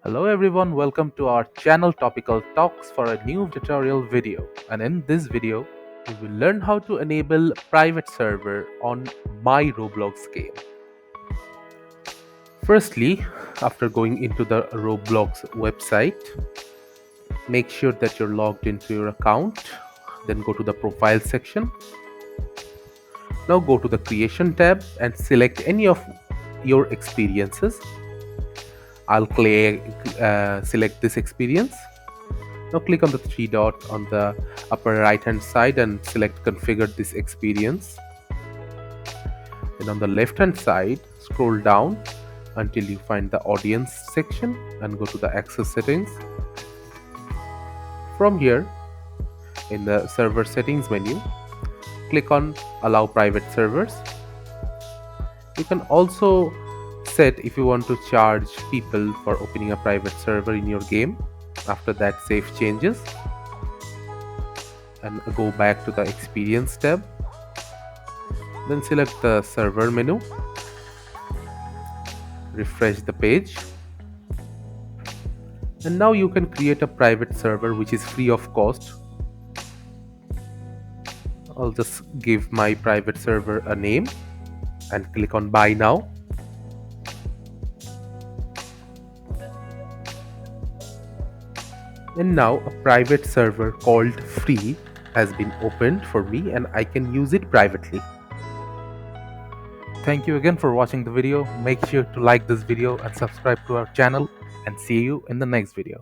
Hello everyone, welcome to our channel Topical Talks for a new tutorial video. And in this video, we will learn how to enable private server on my Roblox game. Firstly, after going into the Roblox website, make sure that you're logged into your account. Then go to the profile section. Now go to the creation tab and select any of your experiences. I'll select this experience. Now click on the three dot on the upper right hand side and select configure this experience. Then on the left hand side, scroll down until you find the audience section and go to the access settings. From here, in the server settings menu, click on allow private servers. You can also set if you want to charge people for opening a private server in your game. After that, save changes and go back to the experience tab. Then select the server menu, refresh the page, and now you can create a private server which is free of cost. I'll just give my private server a name and click on buy now. And now a private server called free has been opened for me and I can use it privately. Thank you again for watching the video. Make sure to like this video and subscribe to our channel, and see you in the next video.